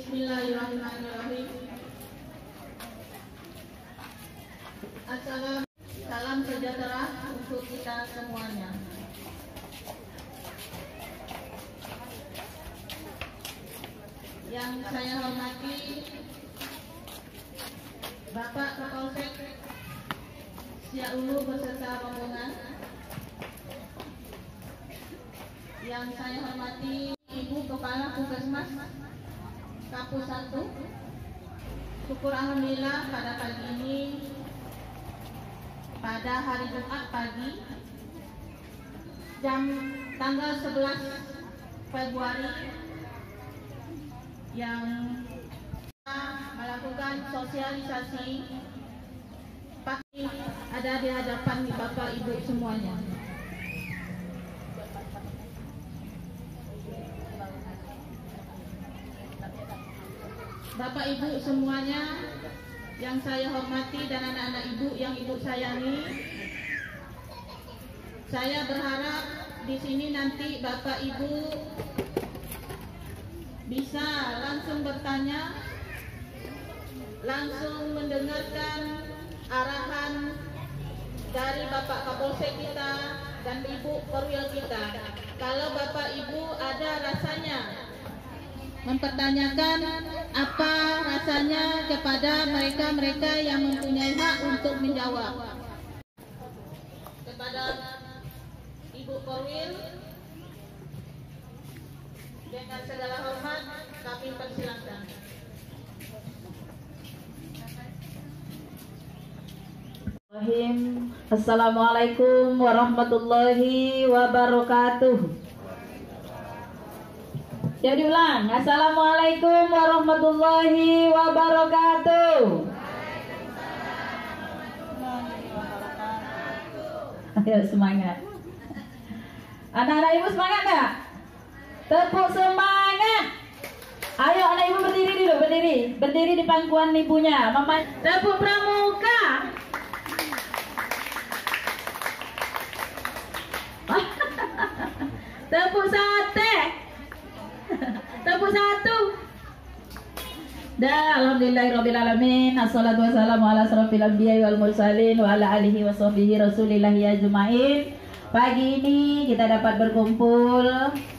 Bismillahirrahmanirrahim. Salam sejahtera untuk kita semuanya. Yang saya hormati Bapak Kapolsek Siak Hulu beserta rombongan. Yang saya hormati Ibu Kepala Puskesmas Kapus 1. Syukur alhamdulillah pada pagi ini, pada hari Jumat pagi tanggal 11 Februari yang melakukan sosialisasi pasti ada di hadapan Bapak Ibu semuanya. Bapak Ibu semuanya yang saya hormati dan anak-anak Ibu yang Ibu sayangi, saya berharap di sini nanti Bapak Ibu bisa langsung bertanya, langsung mendengarkan arahan dari Bapak Kapolsek kita dan Ibu Perwil kita. Kalau Bapak Ibu ada rasanya mempertanyakan apa rasanya kepada mereka-mereka yang mempunyai hak untuk menjawab. Kepada Ibu Perwil, dengan segala hormat kami persilakan. Assalamualaikum warahmatullahi wabarakatuh. Jadi ulang, Assalamualaikum warahmatullahi wabarakatuh. Ayo semangat. Anak-anak Ibu semangat enggak? Tepuk semangat. Ayo anak Ibu berdiri dulu, berdiri. Berdiri di pangkuan ibunya. Mama tepuk pramuka. Tepuk sate. Tepuk satu. Dah, alhamdulillahirrabbilalamin. Assalatu wassalamu ala asrafil anbiya'i wal mursalin wa ala alihi wa sahbihi rasulillahi ajma'in. Pagi ini kita dapat berkumpul,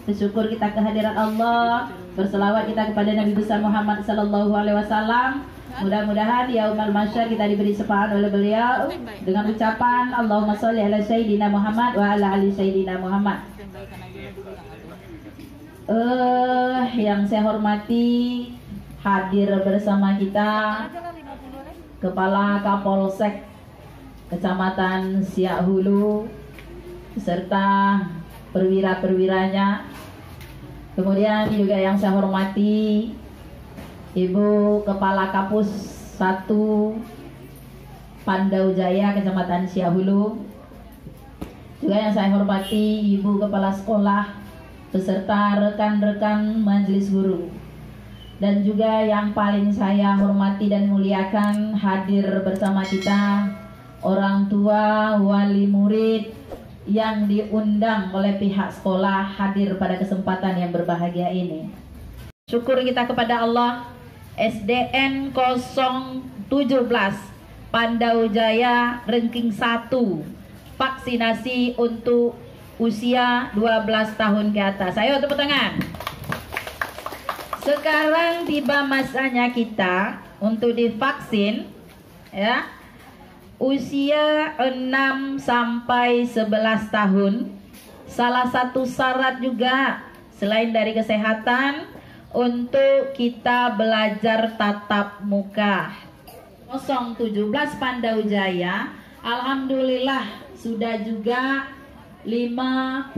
bersyukur kita kehadiran Allah, berselawat kita kepada Nabi besar Muhammad sallallahu alaihi wasallam. Mudah-mudahan yaumul mahsyar kita diberi syafaat oleh beliau dengan ucapan Allahumma sholli ala sayyidina Muhammad wa ala ali sayyidina Muhammad. Yang saya hormati, hadir bersama kita Kepala Kapolsek Kecamatan Siak Hulu beserta perwira-perwiranya. Kemudian juga yang saya hormati Ibu Kepala Kapus 1 Pandau Jaya Kecamatan Siak Hulu. Juga yang saya hormati Ibu Kepala Sekolah beserta rekan-rekan majelis guru. Dan juga yang paling saya hormati dan muliakan, hadir bersama kita orang tua, wali murid yang diundang oleh pihak sekolah hadir pada kesempatan yang berbahagia ini. Syukur kita kepada Allah. SDN 017 Pandau Jaya ranking 1 vaksinasi untuk usia 12 tahun ke atas. Ayo tepuk tangan. Sekarang tiba masanya kita untuk divaksin, ya. Usia 6 sampai 11 tahun. Salah satu syarat juga selain dari kesehatan untuk kita belajar tatap muka. 017 Pandau Jaya alhamdulillah sudah juga 50%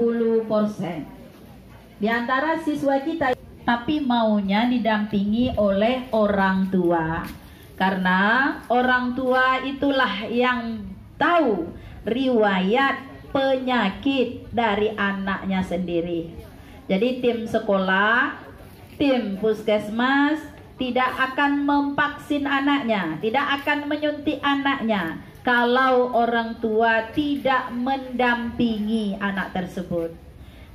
di antara siswa kita, tapi maunya didampingi oleh orang tua, karena orang tua itulah yang tahu riwayat penyakit dari anaknya sendiri. Jadi tim sekolah, tim puskesmas tidak akan memvaksin anaknya, tidak akan menyuntik anaknya kalau orang tua tidak mendampingi anak tersebut.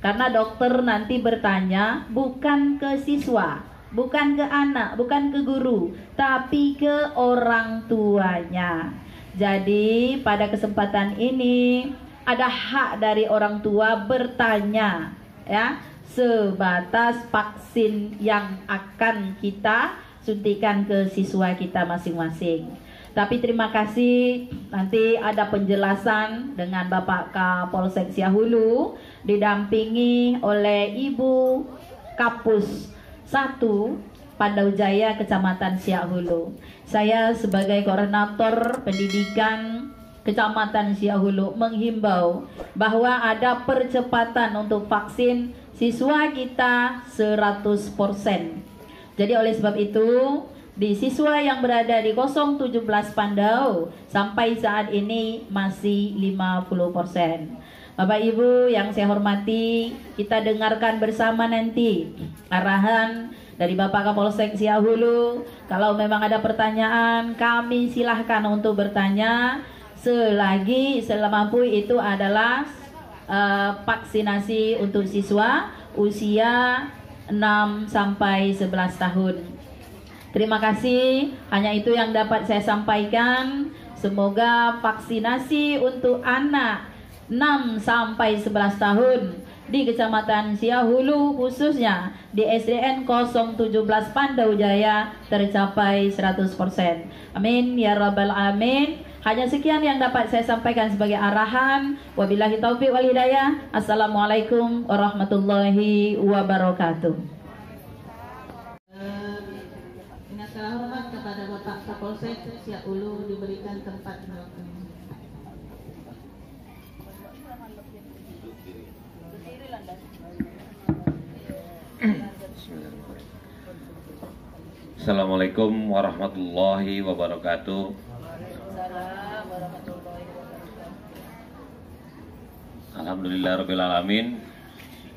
Karena dokter nanti bertanya bukan ke siswa, bukan ke anak, bukan ke guru, tapi ke orang tuanya. Jadi pada kesempatan ini ada hak dari orang tua bertanya, ya, sebatas vaksin yang akan kita suntikan ke siswa kita masing-masing. Tapi terima kasih, nanti ada penjelasan dengan Bapak Kapolsek Siahulu didampingi oleh Ibu Kapus 1 Pandau Jaya Kecamatan Siahulu. Saya sebagai koordinator pendidikan Kecamatan Siahulu menghimbau bahwa ada percepatan untuk vaksin siswa kita 100%. Jadi oleh sebab itu, di siswa yang berada di 017 Pandau sampai saat ini masih 50%. Bapak Ibu yang saya hormati, kita dengarkan bersama nanti arahan dari Bapak Kapolsek Siahulu. Kalau memang ada pertanyaan, kami silahkan untuk bertanya selagi semampu itu adalah vaksinasi untuk siswa usia 6 sampai 11 tahun. Terima kasih, hanya itu yang dapat saya sampaikan. Semoga vaksinasi untuk anak 6 sampai 11 tahun di Kecamatan Siahulu khususnya di SDN 017 Pandau Jaya tercapai 100%. Amin ya rabbal alamin. Hanya sekian yang dapat saya sampaikan sebagai arahan. Wabillahi taufiq wal hidayah. Assalamualaikum warahmatullahi wabarakatuh. Dengan segala hormat kepada Bapak Kapolsek Siahulu diberikan tempat menjawab. Assalamualaikum warahmatullahi wabarakatuh. Alhamdulillahirabbil alamin.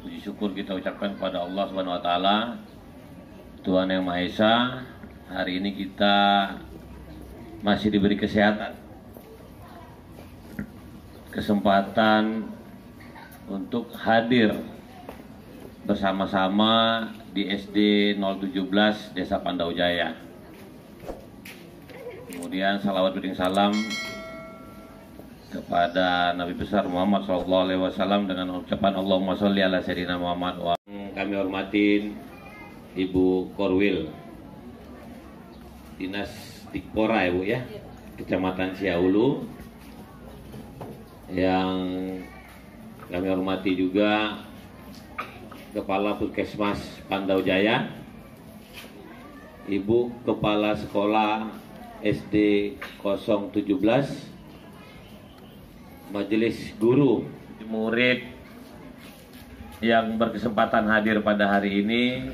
Puji syukur kita ucapkan kepada Allah Subhanahu wa taala, Tuhan yang Maha Esa. Hari ini kita masih diberi kesehatan, kesempatan untuk hadir bersama-sama di SD 017 Desa Pandau Jaya. Kemudian salawat beriring salam kepada Nabi besar Muhammad SAW dengan ucapan Allahumma sholli ala sayyidina Muhammad. Kami hormatin Ibu Korwil Dinas Dikpora ya Bu ya, Kecamatan Siahulu. Yang kami hormati juga Kepala Puskesmas Pandau Jaya, Ibu Kepala Sekolah SD 017, Majelis Guru, murid yang berkesempatan hadir pada hari ini,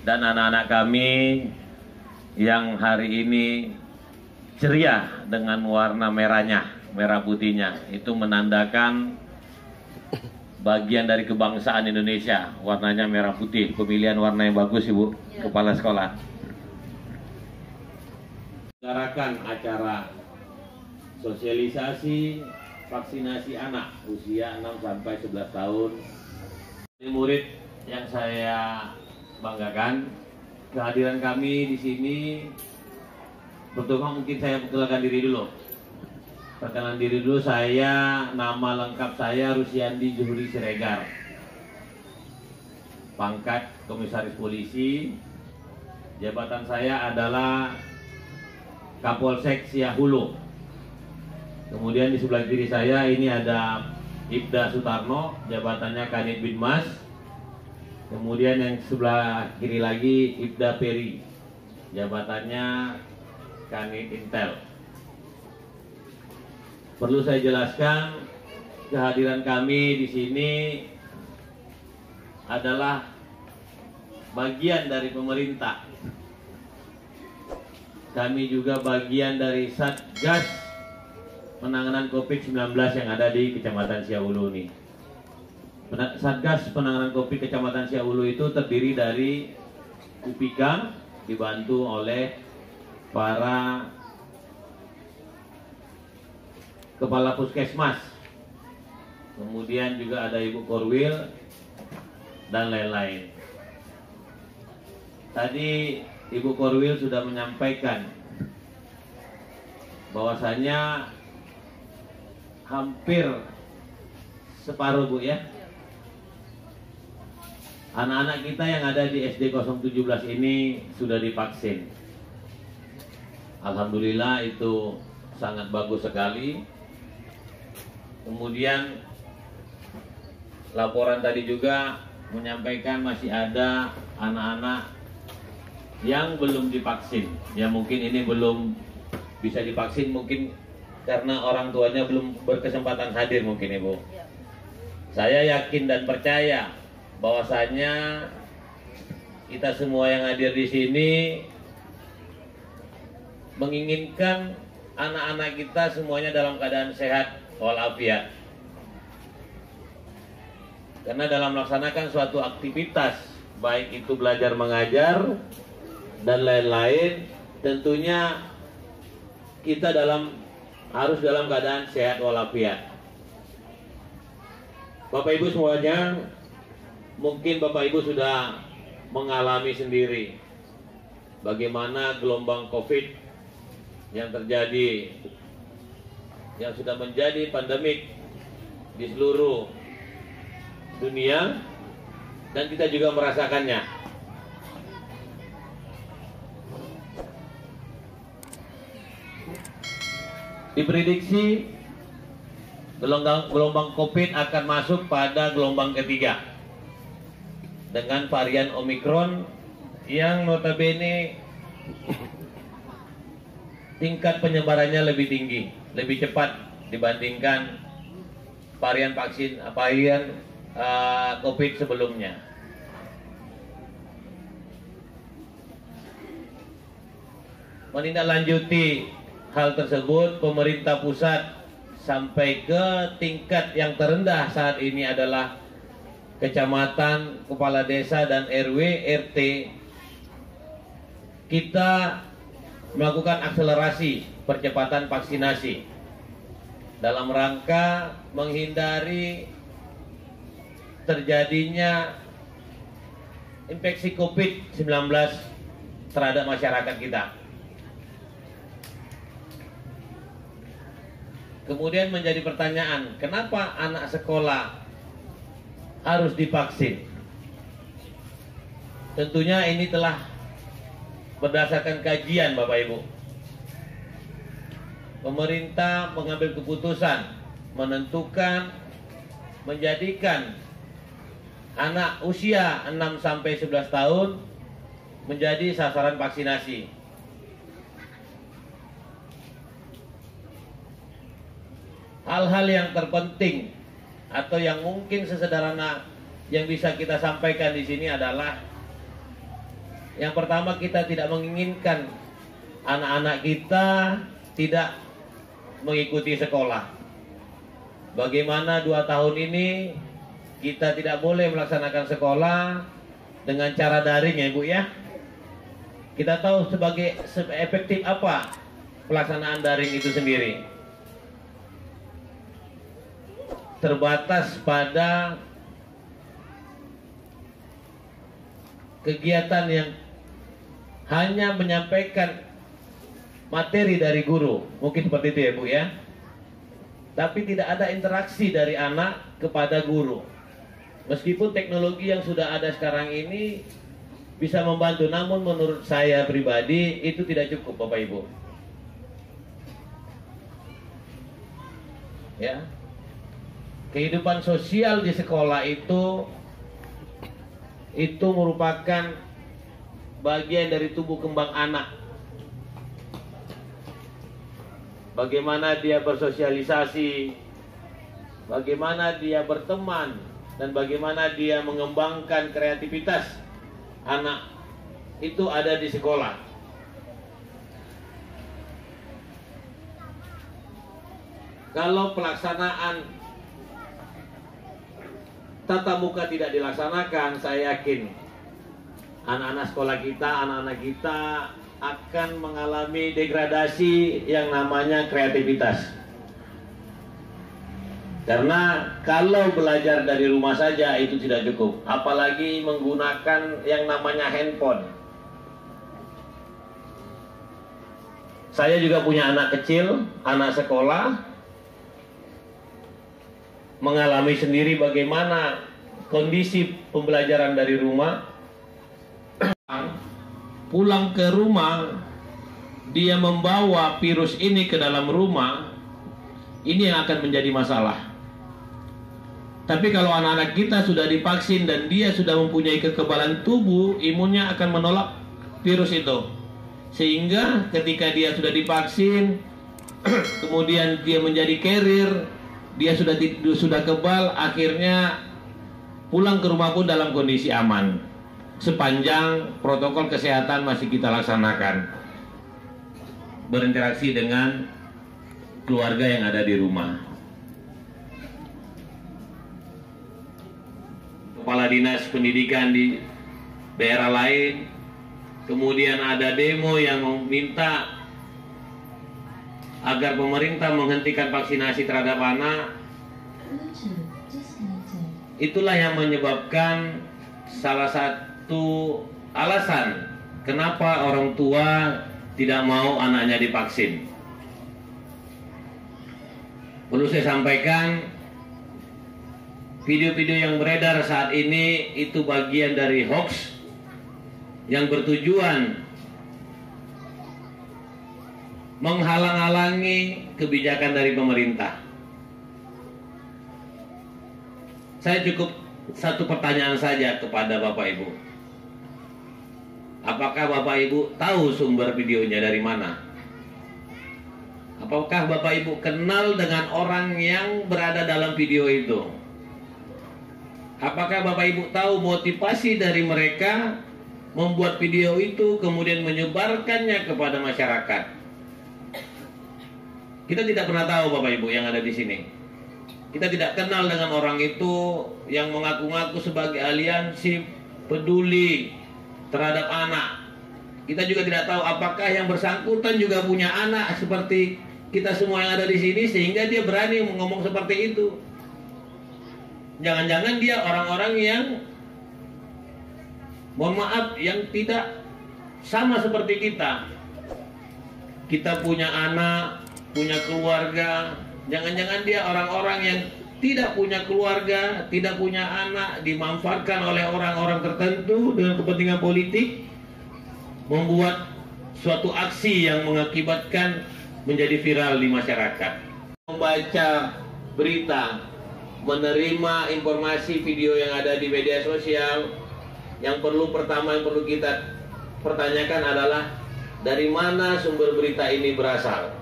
dan anak-anak kami yang hari ini ceria dengan warna merahnya, merah putihnya. Itu menandakan bagian dari kebangsaan Indonesia, warnanya merah putih. Pemilihan warna yang bagus Ibu Kepala Sekolah. Menyelenggarakan acara sosialisasi vaksinasi anak usia 6 sampai 11 tahun. Ini murid yang saya banggakan, kehadiran kami di sini. Pertama mungkin saya perkenalkan diri dulu. Perkenalan diri dulu, saya nama lengkap saya Rusiandi Juhuri Siregar. Pangkat Komisaris Polisi. Jabatan saya adalah Kapolsek Siahulu. Kemudian di sebelah kiri saya ini ada Ibda Sutarno, jabatannya Kanit Binmas. Kemudian yang sebelah kiri lagi Ibda Peri, jabatannya Kanit Intel. Perlu saya jelaskan, kehadiran kami di sini adalah bagian dari pemerintah. Kami juga bagian dari Satgas penanganan COVID-19 yang ada di Kecamatan Siahulu ini. Satgas penanganan COVID Kecamatan Siahulu itu terdiri dari UPIKA, dibantu oleh para kepala puskesmas, kemudian juga ada Ibu Korwil dan lain-lain. tadi Ibu Korwil sudah menyampaikan bahwasanya hampir separuh Bu ya, anak-anak kita yang ada di SD 017 ini sudah divaksin. Alhamdulillah, itu sangat bagus sekali. Kemudian laporan tadi juga menyampaikan masih ada anak-anak yang belum divaksin. Ya mungkin ini belum bisa divaksin, mungkin karena orang tuanya belum berkesempatan hadir mungkin Ibu. Saya yakin dan percaya bahwasanya kita semua yang hadir di sini menginginkan anak-anak kita semuanya dalam keadaan sehat walafiat. Karena dalam melaksanakan suatu aktivitas, baik itu belajar mengajar dan lain-lain, tentunya kita harus dalam keadaan sehat walafiat. Bapak Ibu semuanya, mungkin Bapak Ibu sudah mengalami sendiri bagaimana gelombang COVID yang terjadi, yang sudah menjadi pandemik di seluruh dunia, dan kita juga merasakannya. Diprediksi gelombang COVID akan masuk pada gelombang ketiga dengan varian Omicron yang notabene tingkat penyebarannya lebih tinggi, lebih cepat dibandingkan varian COVID sebelumnya. Menindaklanjuti hal tersebut, pemerintah pusat sampai ke tingkat yang terendah saat ini adalah kecamatan, kepala desa, dan RW, RT. Kita melakukan akselerasi percepatan vaksinasi dalam rangka menghindari terjadinya infeksi COVID-19 terhadap masyarakat kita. Kemudian menjadi pertanyaan, kenapa anak sekolah harus divaksin? Tentunya ini telah berdasarkan kajian Bapak Ibu. Pemerintah mengambil keputusan menentukan menjadikan anak usia 6-11 tahun menjadi sasaran vaksinasi. Hal-hal yang terpenting atau yang mungkin sesederhana yang bisa kita sampaikan di sini adalah, yang pertama, kita tidak menginginkan anak-anak kita tidak mengikuti sekolah. Bagaimana 2 tahun ini kita tidak boleh melaksanakan sekolah dengan cara daring ya Ibu ya. Kita tahu efektif apa pelaksanaan daring itu sendiri. Terbatas pada kegiatan yang hanya menyampaikan materi dari guru, mungkin seperti itu ya Bu ya. Tapi tidak ada interaksi dari anak kepada guru. Meskipun teknologi yang sudah ada sekarang ini bisa membantu, namun menurut saya pribadi itu tidak cukup Bapak Ibu. Ya. Kehidupan sosial di sekolah itu merupakan bagian dari tumbuh kembang anak. Bagaimana dia bersosialisasi, bagaimana dia berteman, dan bagaimana dia mengembangkan kreativitas anak itu ada di sekolah. Kalau pelaksanaan tatap muka tidak dilaksanakan, saya yakin anak-anak sekolah kita, anak-anak kita akan mengalami degradasi yang namanya kreativitas. Karena kalau belajar dari rumah saja itu tidak cukup, apalagi menggunakan yang namanya handphone. Saya juga punya anak kecil, anak sekolah, mengalami sendiri bagaimana kondisi pembelajaran dari rumah. Pulang ke rumah, dia membawa virus ini ke dalam rumah, ini yang akan menjadi masalah. Tapi kalau anak-anak kita sudah divaksin dan dia sudah mempunyai kekebalan tubuh, imunnya akan menolak virus itu. Sehingga ketika dia sudah divaksin, kemudian dia menjadi carrier, dia sudah kebal, akhirnya pulang ke rumah pun dalam kondisi aman. Sepanjang protokol kesehatan masih kita laksanakan. Berinteraksi dengan keluarga yang ada di rumah. Kepala dinas pendidikan di daerah lain, kemudian ada demo yang meminta agar pemerintah menghentikan vaksinasi terhadap anak. Itulah yang menyebabkan salah satu alasan kenapa orang tua tidak mau anaknya divaksin. Perlu saya sampaikan, video-video yang beredar saat ini itu bagian dari hoax yang bertujuan menghalang-halangi kebijakan dari pemerintah. Saya cukup satu pertanyaan saja kepada Bapak Ibu. Apakah Bapak Ibu tahu sumber videonya dari mana? Apakah Bapak Ibu kenal dengan orang yang berada dalam video itu? Apakah Bapak Ibu tahu motivasi dari mereka membuat video itu kemudian menyebarkannya kepada masyarakat? Kita tidak pernah tahu Bapak Ibu yang ada di sini. Kita tidak kenal dengan orang itu yang mengaku-ngaku sebagai aliansi peduli terhadap anak. Kita juga tidak tahu apakah yang bersangkutan juga punya anak seperti kita semua yang ada di sini sehingga dia berani ngomong seperti itu. Jangan-jangan dia orang-orang yang, mohon maaf, yang tidak sama seperti kita. Kita punya anak, punya keluarga. Jangan-jangan dia orang-orang yang tidak punya keluarga, tidak punya anak, dimanfaatkan oleh orang-orang tertentu dengan kepentingan politik, membuat suatu aksi yang mengakibatkan menjadi viral di masyarakat. Membaca berita, menerima informasi video yang ada di media sosial, yang pertama yang perlu kita pertanyakan adalah dari mana sumber berita ini berasal.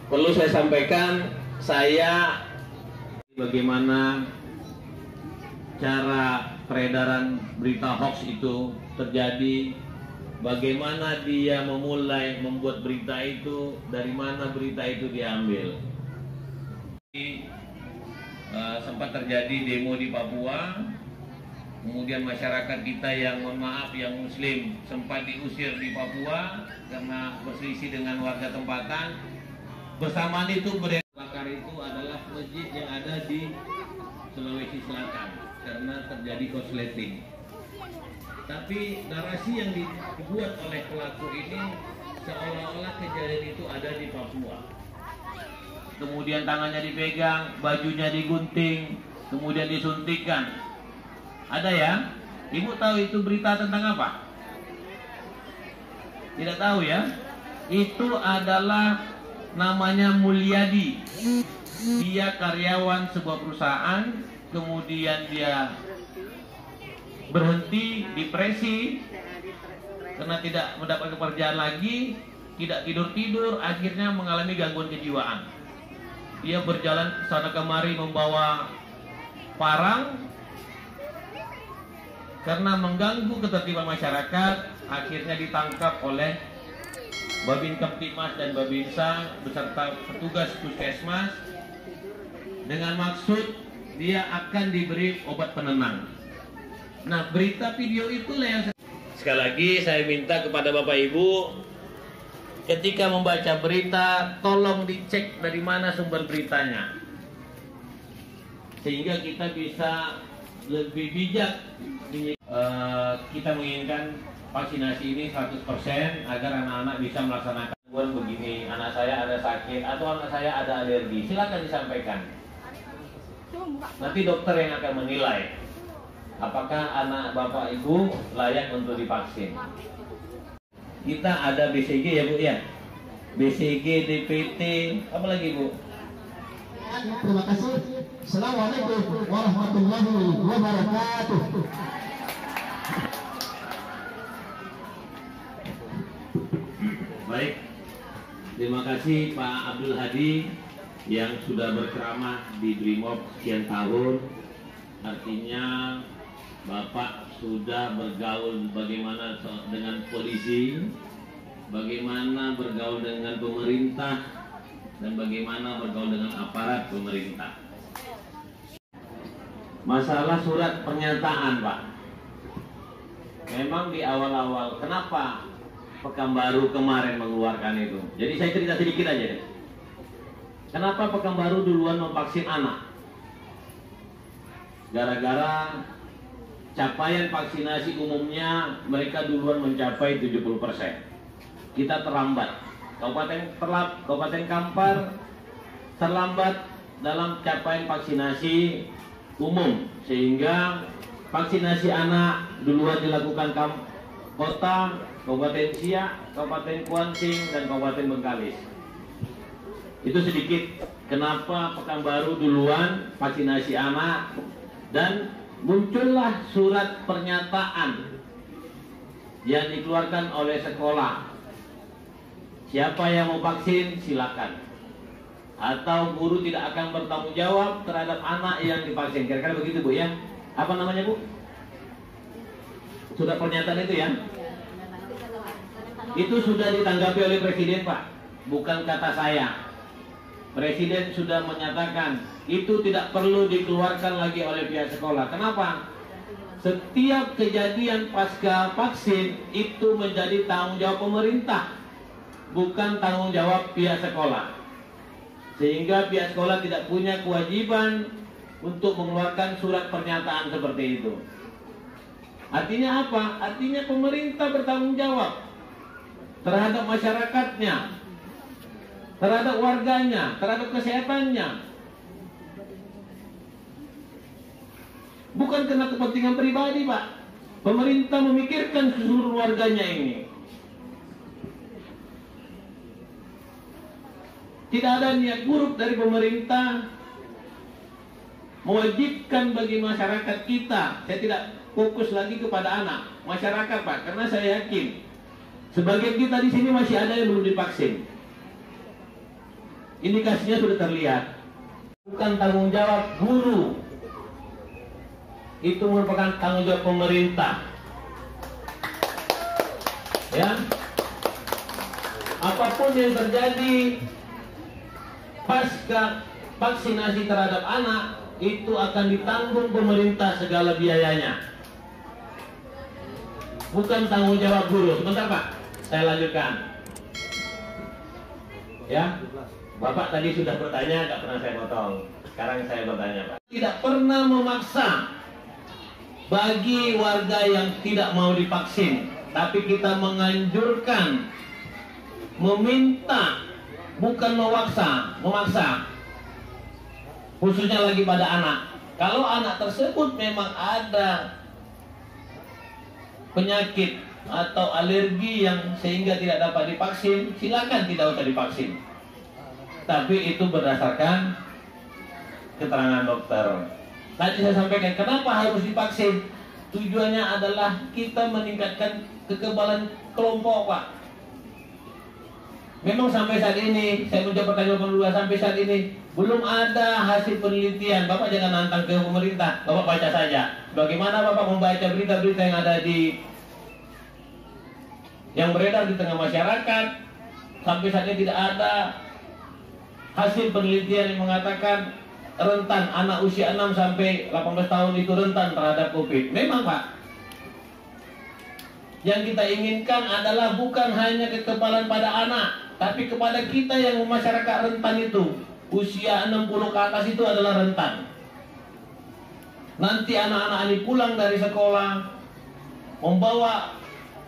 Perlu saya sampaikan, saya bagaimana cara peredaran berita hoax itu terjadi, bagaimana dia memulai membuat berita itu, dari mana berita itu diambil. Sempat terjadi demo di Papua, kemudian masyarakat kita yang, mohon maaf, yang muslim sempat diusir di Papua karena berselisih dengan warga tempatan. Bersamaan itu bakar itu adalah masjid yang ada di Sulawesi Selatan karena terjadi korsleting. Tapi narasi yang dibuat oleh pelaku ini seolah-olah kejadian itu ada di Papua. Kemudian tangannya dipegang, bajunya digunting, kemudian disuntikkan. Ada ya? Ibu tahu itu berita tentang apa? Tidak tahu ya? Itu adalah namanya Mulyadi. Dia karyawan sebuah perusahaan, kemudian dia berhenti, depresi karena tidak mendapat pekerjaan lagi, tidak tidur-tidur, akhirnya mengalami gangguan kejiwaan. Dia berjalan sana kemari membawa parang karena mengganggu ketertiban masyarakat, akhirnya ditangkap oleh Babin Kamtibmas dan Babinsa beserta petugas puskesmas dengan maksud dia akan diberi obat penenang. Nah, berita video itulah yang sekali lagi saya minta kepada Bapak Ibu, ketika membaca berita tolong dicek dari mana sumber beritanya, sehingga kita bisa lebih bijak. Kita menginginkan vaksinasi ini 100% agar anak-anak bisa melaksanakan. Begini, anak saya ada sakit atau anak saya ada alergi, silakan disampaikan. Nanti dokter yang akan menilai apakah anak bapak ibu layak untuk divaksin. Kita ada BCG ya Bu ya, BCG, DPT, apa lagi Bu? Terima kasih. Assalamualaikum warahmatullahi wabarakatuh. Baik, terima kasih Pak Abdul Hadi yang sudah berceramah di Brimob sekian tahun. Artinya Bapak sudah bergaul bagaimana dengan polisi, bagaimana bergaul dengan pemerintah, dan bagaimana bergaul dengan aparat pemerintah. Masalah surat pernyataan Pak, memang di awal-awal kenapa Pekanbaru kemarin mengeluarkan itu. Jadi saya cerita sedikit aja deh. Kenapa Pekanbaru duluan memvaksin anak? Gara-gara capaian vaksinasi umumnya mereka duluan mencapai 70%. Kita terlambat. Kabupaten Kampar terlambat dalam capaian vaksinasi umum, sehingga vaksinasi anak duluan dilakukan kota, Kabupaten Siak, Kabupaten Kuanting, dan Kabupaten Bengkalis. Itu sedikit kenapa Pekanbaru duluan vaksinasi anak, dan muncullah surat pernyataan yang dikeluarkan oleh sekolah. Siapa yang mau vaksin silakan. Atau guru tidak akan bertanggung jawab terhadap anak yang divaksin. Kira-kira begitu Bu ya. Apa namanya Bu? Surat pernyataan itu ya. Itu sudah ditanggapi oleh Presiden Pak, bukan kata saya. Presiden sudah menyatakan itu tidak perlu dikeluarkan lagi oleh pihak sekolah. Kenapa? Setiap kejadian pasca vaksin itu menjadi tanggung jawab pemerintah, bukan tanggung jawab pihak sekolah. Sehingga pihak sekolah tidak punya kewajiban untuk mengeluarkan surat pernyataan seperti itu. Artinya apa? Artinya pemerintah bertanggung jawab terhadap masyarakatnya, terhadap warganya, terhadap kesehatannya. Bukan karena kepentingan pribadi Pak. Pemerintah memikirkan seluruh warganya ini. Tidak ada niat buruk dari pemerintah mewajibkan bagi masyarakat kita. Saya tidak fokus lagi kepada anak, masyarakat Pak, karena saya yakin sebagian kita di sini masih ada yang belum divaksin. Indikasinya sudah terlihat. Bukan tanggung jawab guru, itu merupakan tanggung jawab pemerintah. Ya, apapun yang terjadi pasca vaksinasi terhadap anak itu akan ditanggung pemerintah segala biayanya. Bukan tanggung jawab guru. Sebentar Pak, saya lanjutkan. Ya, Bapak tadi sudah bertanya, nggak pernah saya potong. Sekarang saya bertanya Pak. Tidak pernah memaksa bagi warga yang tidak mau divaksin, tapi kita menganjurkan, meminta, bukan memaksa. Khususnya lagi pada anak. Kalau anak tersebut memang ada penyakit atau alergi yang sehingga tidak dapat divaksin, silakan tidak usah divaksin. Tapi itu berdasarkan keterangan dokter. Tadi saya sampaikan kenapa harus divaksin. Tujuannya adalah kita meningkatkan kekebalan kelompok Pak. Memang sampai saat ini, saya mencoba pertanyaan kedua, sampai saat ini belum ada hasil penelitian. Bapak jangan nantang ke pemerintah, Bapak baca saja. Bagaimana Bapak membaca berita-berita yang ada yang beredar di tengah masyarakat. Sampai saat ini tidak ada hasil penelitian yang mengatakan rentan anak usia 6 sampai 18 tahun itu rentan terhadap COVID. Memang Pak, yang kita inginkan adalah bukan hanya kekebalan pada anak, tapi kepada kita yang masyarakat rentan itu. Usia 60 ke atas itu adalah rentan. Nanti anak-anak ini pulang dari sekolah membawa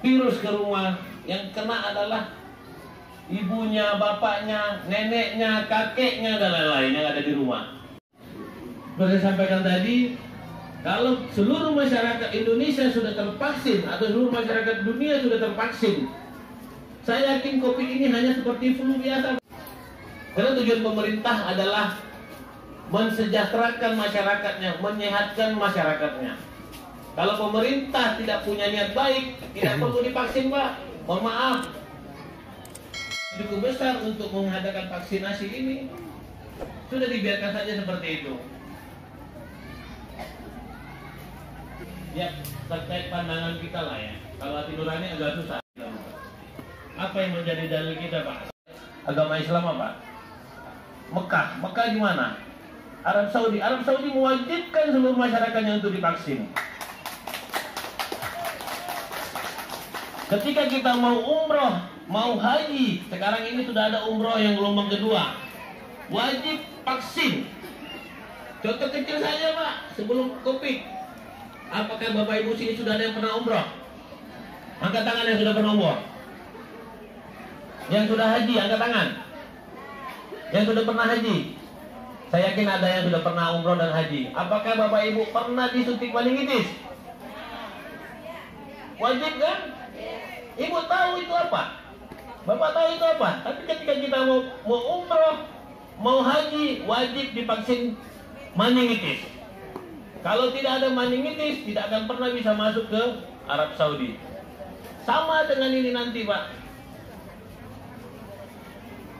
virus ke rumah, yang kena adalah ibunya, bapaknya, neneknya, kakeknya, dan lain-lain yang ada di rumah. Seperti saya sampaikan tadi, kalau seluruh masyarakat Indonesia sudah tervaksin atau seluruh masyarakat dunia sudah tervaksin, saya yakin COVID ini hanya seperti flu biasa. Karena tujuan pemerintah adalah mensejahterakan masyarakatnya, menyehatkan masyarakatnya. Kalau pemerintah tidak punya niat baik, tidak perlu divaksin, Pak. Mohon maaf. Cukup besar untuk mengadakan vaksinasi ini. Sudah dibiarkan saja seperti itu. Ya, terkait pandangan kita lah ya. Kalau hati nurani agak susah. Apa yang menjadi dalil kita, Pak? Agama Islam apa? Mekah di mana? Arab Saudi mewajibkan seluruh masyarakatnya untuk divaksin. Ketika kita mau umroh, mau haji, sekarang ini sudah ada umroh yang gelombang kedua, wajib vaksin. Contoh kecil saja, Pak, sebelum COVID, apakah Bapak Ibu sini sudah ada yang pernah umroh? Angkat tangan yang sudah pernah umroh. Yang sudah haji, angkat tangan. Yang sudah pernah haji. Saya yakin ada yang sudah pernah umroh dan haji. Apakah Bapak Ibu pernah disuntik meningitis? Wajib kan? Ibu tahu itu apa? Bapak tahu itu apa? Tapi ketika kita mau umroh, mau haji, wajib divaksin meningitis. Kalau tidak ada meningitis, tidak akan pernah bisa masuk ke Arab Saudi. Sama dengan ini nanti, Pak.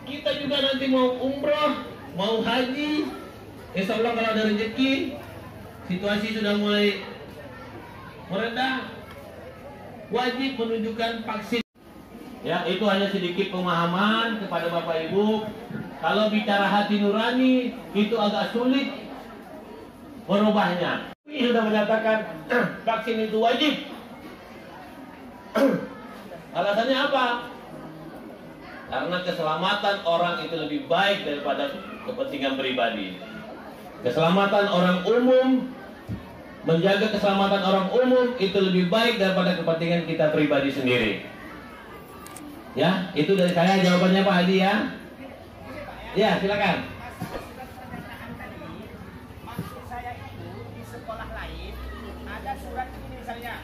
Kita juga nanti mau umroh, mau haji, insya Allah kalau ada rezeki, situasi sudah mulai meredah, wajib menunjukkan vaksin. Ya, itu hanya sedikit pemahaman kepada Bapak Ibu. Kalau bicara hati nurani, itu agak sulit merubahnya. Ini sudah menyatakan vaksin itu wajib. Alasannya apa? Karena keselamatan orang itu lebih baik daripada kepentingan pribadi. Keselamatan orang umum, menjaga keselamatan orang umum itu lebih baik daripada kepentingan kita pribadi sendiri. Ya, itu dari saya jawabannya Pak Hadi ya. Ya, silakan. Maksud saya itu di sekolah lain ada surat ini misalnya,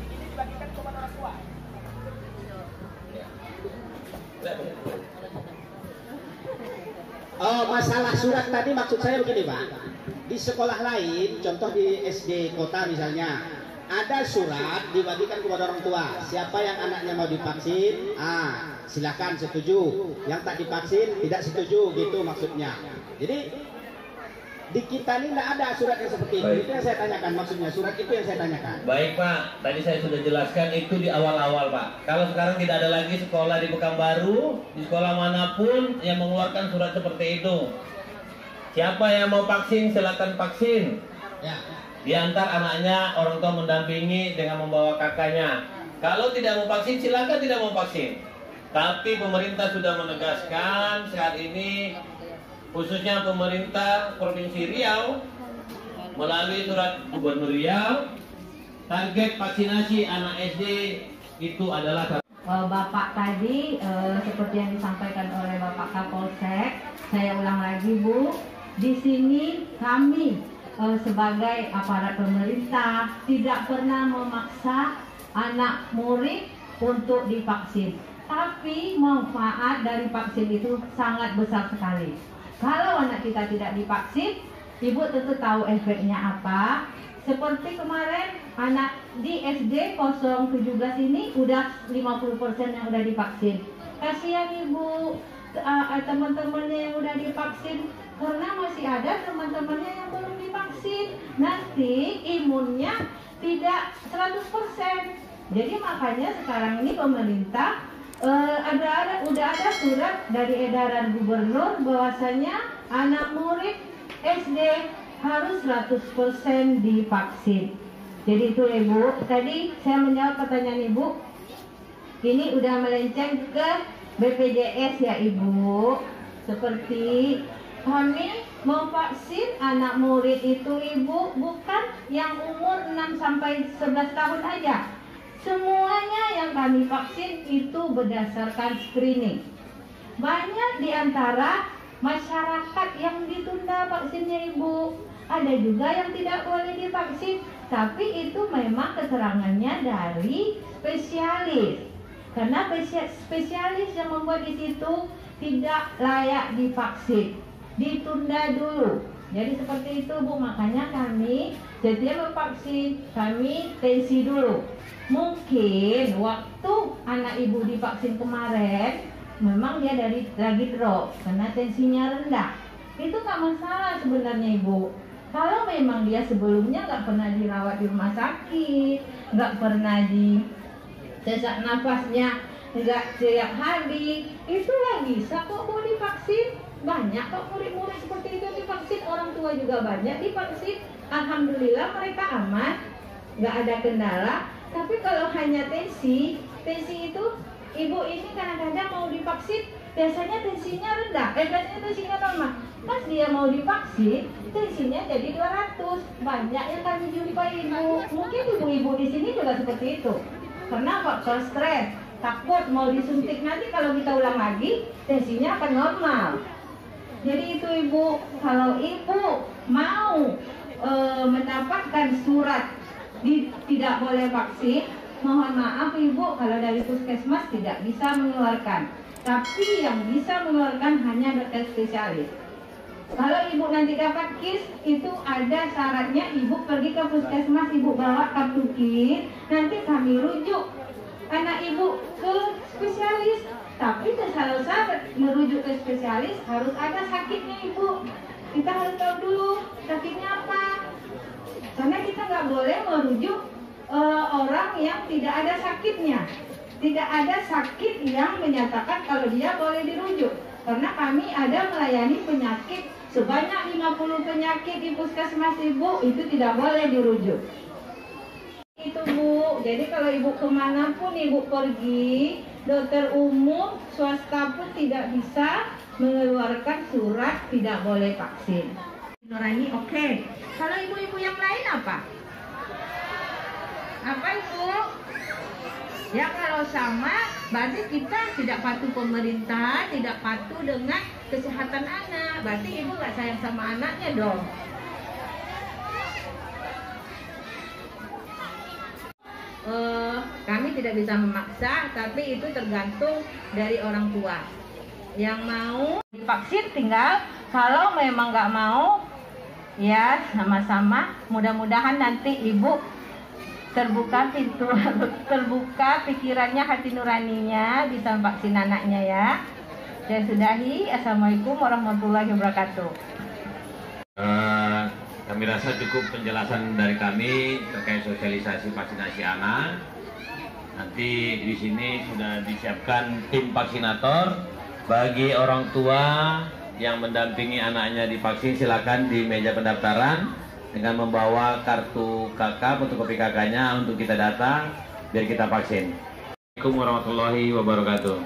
ini dibagikan kepada orang tua. Oh, masalah surat tadi maksud saya begini, Pak. Di sekolah lain, contoh di SD kota misalnya, ada surat dibagikan kepada orang tua. Siapa yang anaknya mau divaksin, silakan setuju. Yang tak divaksin tidak setuju, gitu maksudnya. Jadi di kita ini tidak ada surat yang seperti itu. Baik. Itu yang saya tanyakan, maksudnya surat itu yang saya tanyakan. Baik Pak, tadi saya sudah jelaskan itu di awal-awal Pak. Kalau sekarang tidak ada lagi sekolah di Pekanbaru, di sekolah manapun yang mengeluarkan surat seperti itu. Siapa yang mau vaksin, silakan vaksin. Ya. Diantar anaknya, orang tua mendampingi dengan membawa kakaknya. Kalau tidak mau vaksin, silakan tidak mau vaksin. Tapi pemerintah sudah menegaskan saat ini, khususnya pemerintah Provinsi Riau melalui surat Gubernur Riau, target vaksinasi anak SD itu adalah Bapak tadi seperti yang disampaikan oleh Bapak Kapolsek, saya ulang lagi Bu, di sini kami sebagai aparat pemerintah tidak pernah memaksa anak murid untuk divaksin, tapi manfaat dari vaksin itu sangat besar sekali. Kalau anak kita tidak divaksin, Ibu tentu tahu efeknya apa. Seperti kemarin anak di SD 017 ini udah 50% yang udah divaksin. Kasihan Ibu, teman-temannya yang udah divaksin, karena masih ada teman-temannya yang belum divaksin. Nanti imunnya tidak 100%. Jadi makanya sekarang ini pemerintah udah ada surat dari edaran gubernur bahwasanya anak murid SD harus 100% divaksin. Jadi itu Ibu, tadi saya menjawab pertanyaan Ibu. Ini udah melenceng ke BPJS ya Ibu. Seperti kami memvaksin anak murid itu Ibu bukan yang umur 6 sampai 11 tahun aja. Semuanya yang kami vaksin itu berdasarkan screening. Banyak di antara masyarakat yang ditunda vaksinnya Ibu. Ada juga yang tidak boleh divaksin, tapi itu memang keterangannya dari spesialis. Karena spesialis yang membuat di situ tidak layak divaksin, ditunda dulu. Jadi seperti itu Bu, makanya kami setiap vaksin kami tensi dulu. Mungkin waktu anak Ibu divaksin kemarin memang dia lagi drop karena tensinya rendah. Itu nggak masalah sebenarnya Ibu. Kalau memang dia sebelumnya nggak pernah dirawat di rumah sakit, nggak pernah di sesak nafasnya nggak setiap hari, itulah bisa kok mau divaksin. Banyak kok murid-murid seperti itu divaksin, orang tua juga banyak divaksin. Alhamdulillah mereka aman, nggak ada kendala. Tapi kalau hanya tensi itu Ibu ini kadang-kadang mau divaksin, biasanya tensinya rendah, biasanya tensinya normal. Pas dia mau divaksin, tensinya jadi 200. Banyak yang kami jumpai Ibu. Mungkin ibu-ibu di sini juga seperti itu. Karena faktor stres, takut mau disuntik nanti kalau kita ulang lagi, tensinya akan normal. Jadi itu Ibu, kalau Ibu mau mendapatkan surat tidak boleh vaksin, mohon maaf Ibu, kalau dari puskesmas tidak bisa mengeluarkan. Tapi yang bisa mengeluarkan hanya dokter spesialis. Kalau Ibu nanti dapat KIS, itu ada syaratnya Ibu pergi ke puskesmas, Ibu bawa kartu KIS, nanti kami rujuk anak Ibu ke spesialis. Tapi kalau syarat merujuk ke spesialis harus ada sakitnya Ibu. Kita harus tahu dulu sakitnya apa. Karena kita nggak boleh merujuk orang yang tidak ada sakitnya. Tidak ada sakit yang menyatakan kalau dia boleh dirujuk. Karena kami ada melayani penyakit sebanyak 50 penyakit di puskesmas Ibu, itu tidak boleh dirujuk. Itu Bu, jadi kalau Ibu kemanapun Ibu pergi, dokter umum, swasta pun tidak bisa mengeluarkan surat tidak boleh vaksin. Nurani, oke. Kalau ibu-ibu yang lain apa? Apa Ibu? Ya kalau sama, berarti kita tidak patuh pemerintah, tidak patuh dengan kesehatan anak. Berarti Ibu nggak sayang sama anaknya dong. Kami tidak bisa memaksa, tapi itu tergantung dari orang tua. Yang mau divaksin tinggal, kalau memang nggak mau, ya sama-sama. Mudah-mudahan nanti Ibu terbuka pintu, terbuka pikirannya, hati nuraninya, bisa vaksin anaknya ya. Saya sudahi. Assalamualaikum warahmatullahi wabarakatuh. Kami rasa cukup penjelasan dari kami terkait sosialisasi vaksinasi anak. Nanti di sini sudah disiapkan tim vaksinator. Bagi orang tua yang mendampingi anaknya divaksin, silakan di meja pendaftaran dengan membawa kartu KK, fotokopi KK-nya untuk kita datang biar kita vaksin. Assalamualaikum warahmatullahi wabarakatuh.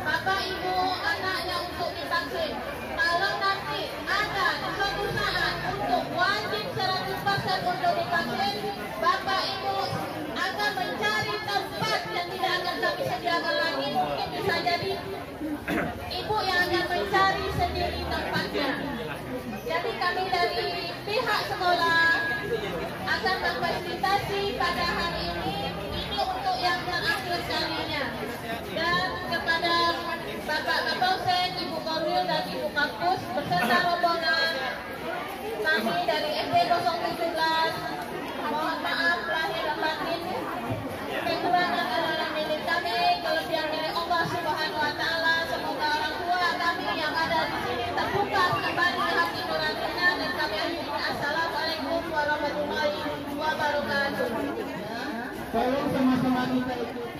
Bapak Ibu anaknya untuk divaksin. Kalau nanti ada suatu saat untuk wajib 100% untuk divaksin, Bapak Ibu akan mencari tempat yang tidak akan kami sediakan lagi. Mungkin bisa jadi Ibu yang akan mencari sendiri tempatnya. Jadi kami dari pihak sekolah akan memfasilitasi pada hari ini untuk yang terakhir kalinya. Dan kepada Bapak Kapolsek, Ibu Korwil dan Ibu Kapus beserta rombongan kami dari SD 017, mohon maaf lahir dan batin, kekurangan adalah milik kami, kelebihan milik Allah Subhanahu wa Ta'ala. Semoga orang tua kami yang ada di sini terbuka kembali hati nurani Tolong sama-sama kita ikut.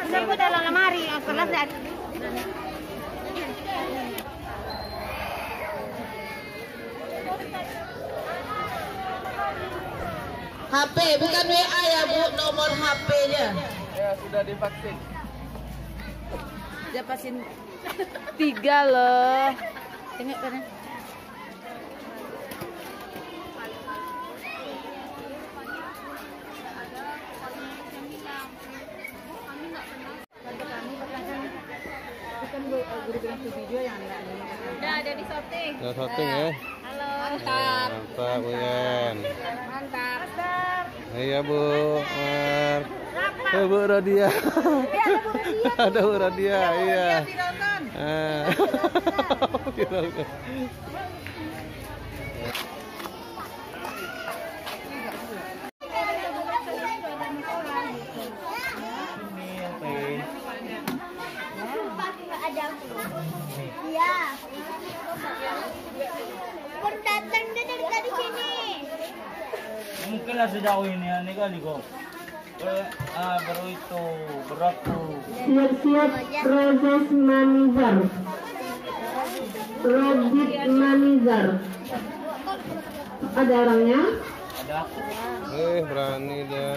Saya dalam lemari, kelas dan HP bukan WA ya Bu, nomor HP-nya. Ya sudah divaksin. dia vaksin 3 loh. Tengok kan. Udah ada di sorting. Udah sorting ya. Halo. Mantap. Mantap, Buyan. Mantap. Iya, Bu. Bu Rodia. Ada Bu Rodia, iya. Iya. Baru datang dia dari tadi sini. Mungkin lah sejauh ini kali kok. Baru itu berlaku. Siap-siap proses manizar. Robit manizar. Ada orangnya? Ada. Berani dia.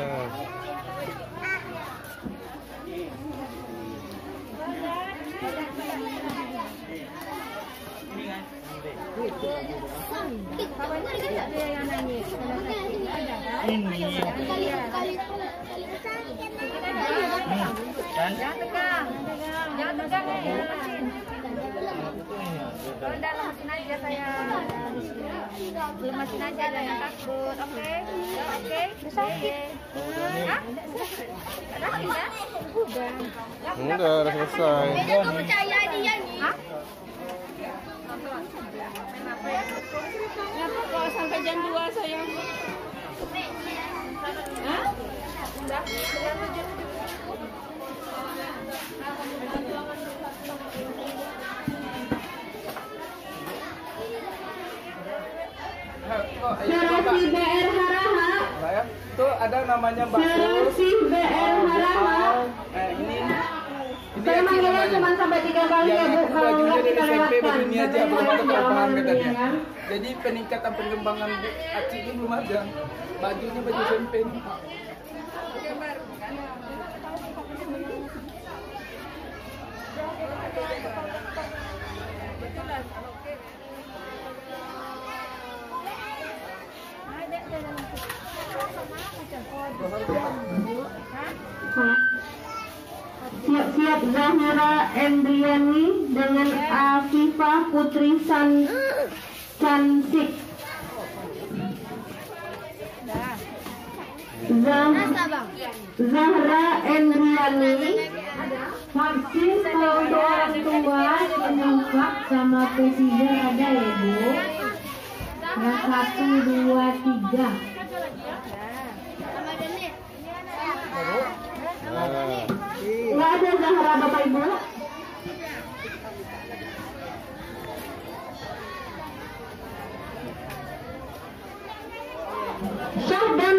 Jangan tegang. Jangan tegang ya. Kalau dalam mesin aja saya. Lemasin aja jangan takut. Oke. Oke. Sakit. Hah? Udah selesai. Kamu percaya dia nih? Hah? Kenapa kok sampai jam 2 sayang? Hah? Udah, jam 7. Serasi BR Haraha. Itu ada namanya bakso. Serasi BR Haraha. Ini Saya manggilnya cuma sampai 3 kali ya Bu. Kalau nggak kita lewatkan. begini aja belum ada Saya tambahan jalan katanya. ya kan? Jadi peningkatan pengembangan Aci ini belum ada. Bajunya baju campaign. Siap-siap Zahira Endriani dengan Afifah Putri Cansik. Zahra Endriani vaksin kalau untuk orang tua Sinovac sama Pfizer ada ya Bu? Yang 1, 2, 3. Nggak ada Zahra Bapak Ibu? Syahda